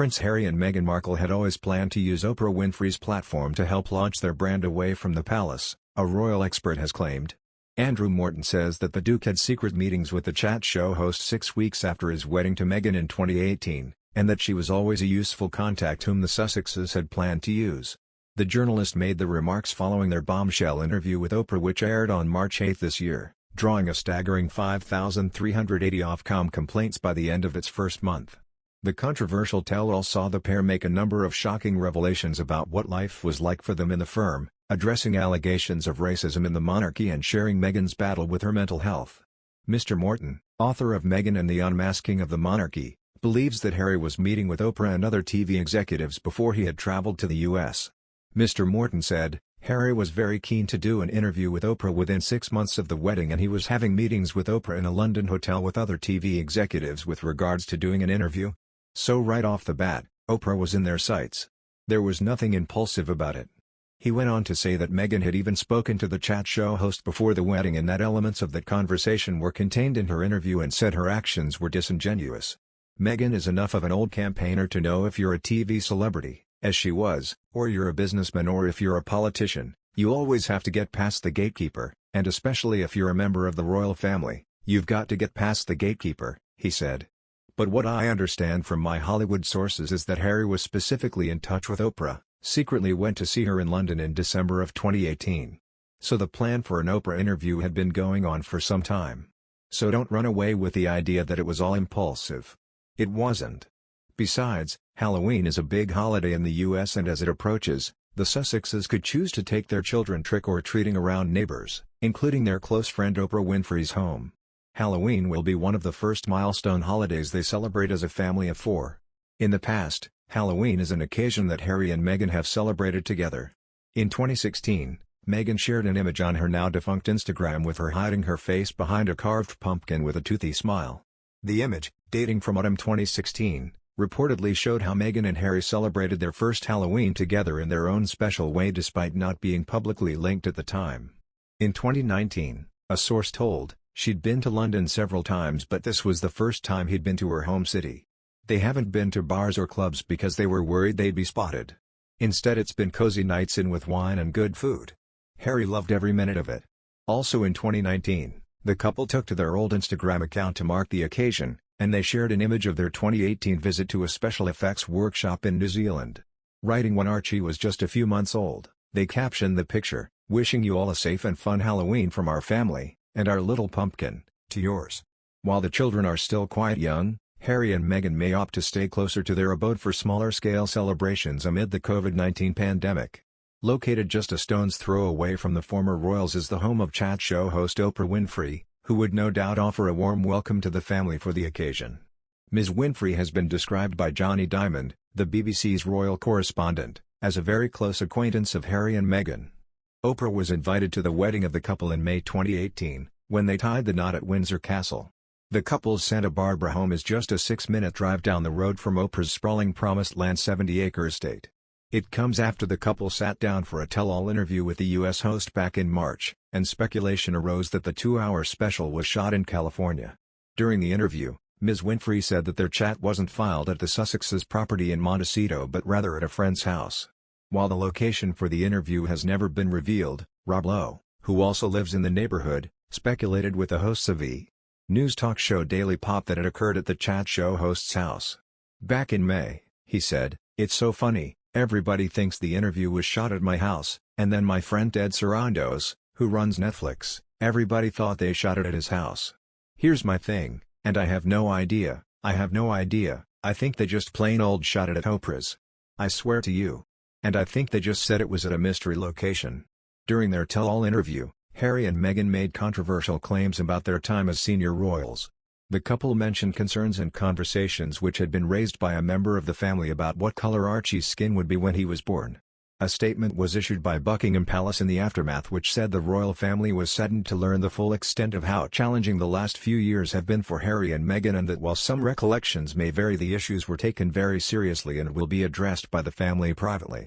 Prince Harry and Meghan Markle had always planned to use Oprah Winfrey's platform to help launch their brand away from the palace, a royal expert has claimed. Andrew Morton says that the Duke had secret meetings with the chat show host 6 weeks after his wedding to Meghan in 2018, and that she was always a useful contact whom the Sussexes had planned to use. The journalist made the remarks following their bombshell interview with Oprah, which aired on March 8 this year, drawing a staggering 5,380 Ofcom complaints by the end of its first month. The controversial tell-all saw the pair make a number of shocking revelations about what life was like for them in the firm, addressing allegations of racism in the monarchy and sharing Meghan's battle with her mental health. Mr. Morton, author of Meghan and the Unmasking of the Monarchy, believes that Harry was meeting with Oprah and other TV executives before he had traveled to the U.S. Mr. Morton said, Harry was very keen to do an interview with Oprah within 6 months of the wedding, and he was having meetings with Oprah in a London hotel with other TV executives with regards to doing an interview. So right off the bat, Oprah was in their sights. There was nothing impulsive about it. He went on to say that Meghan had even spoken to the chat show host before the wedding and that elements of that conversation were contained in her interview, and said her actions were disingenuous. Meghan is enough of an old campaigner to know if you're a TV celebrity, as she was, or you're a businessman, or if you're a politician, you always have to get past the gatekeeper, and especially if you're a member of the royal family, you've got to get past the gatekeeper, he said. But what I understand from my Hollywood sources is that Harry was specifically in touch with Oprah, secretly went to see her in London in December of 2018. So the plan for an Oprah interview had been going on for some time. So don't run away with the idea that it was all impulsive. It wasn't. Besides, Halloween is a big holiday in the US, and as it approaches, the Sussexes could choose to take their children trick-or-treating around neighbors, including their close friend Oprah Winfrey's home. Halloween will be one of the first milestone holidays they celebrate as a family of 4. In the past, Halloween is an occasion that Harry and Meghan have celebrated together. In 2016, Meghan shared an image on her now-defunct Instagram with her hiding her face behind a carved pumpkin with a toothy smile. The image, dating from autumn 2016, reportedly showed how Meghan and Harry celebrated their first Halloween together in their own special way despite not being publicly linked at the time. In 2019, a source told, she'd been to London several times, but this was the first time he'd been to her home city. They haven't been to bars or clubs because they were worried they'd be spotted. Instead, it's been cozy nights in with wine and good food. Harry loved every minute of it. Also in 2019, the couple took to their old Instagram account to mark the occasion, and they shared an image of their 2018 visit to a special effects workshop in New Zealand. Writing when Archie was just a few months old, they captioned the picture, "Wishing you all a safe and fun Halloween from our family, and our little pumpkin, to yours." While the children are still quite young, Harry and Meghan may opt to stay closer to their abode for smaller-scale celebrations amid the COVID-19 pandemic. Located just a stone's throw away from the former royals is the home of chat show host Oprah Winfrey, who would no doubt offer a warm welcome to the family for the occasion. Ms. Winfrey has been described by Johnny Diamond, the BBC's royal correspondent, as a very close acquaintance of Harry and Meghan. Oprah was invited to the wedding of the couple in May 2018, when they tied the knot at Windsor Castle. The couple's Santa Barbara home is just a 6-minute drive down the road from Oprah's sprawling Promised Land 70-acre estate. It comes after the couple sat down for a tell-all interview with the U.S. host back in March, and speculation arose that the 2-hour special was shot in California. During the interview, Ms. Winfrey said that their chat wasn't filed at the Sussexes' property in Montecito but rather at a friend's house. While the location for the interview has never been revealed, Rob Lowe, who also lives in the neighborhood, speculated with the hosts of news talk show Daily Pop that it occurred at the chat show host's house. Back in May, he said, "It's so funny, everybody thinks the interview was shot at my house, and then my friend Ed Sarandos, who runs Netflix, everybody thought they shot it at his house. Here's my thing, and I have no idea, I think they just plain old shot it at Oprah's. I swear to you. And I think they just said it was at a mystery location." During their tell-all interview, Harry and Meghan made controversial claims about their time as senior royals. The couple mentioned concerns and conversations which had been raised by a member of the family about what color Archie's skin would be when he was born. A statement was issued by Buckingham Palace in the aftermath which said the royal family was saddened to learn the full extent of how challenging the last few years have been for Harry and Meghan, and that while some recollections may vary, the issues were taken very seriously and will be addressed by the family privately.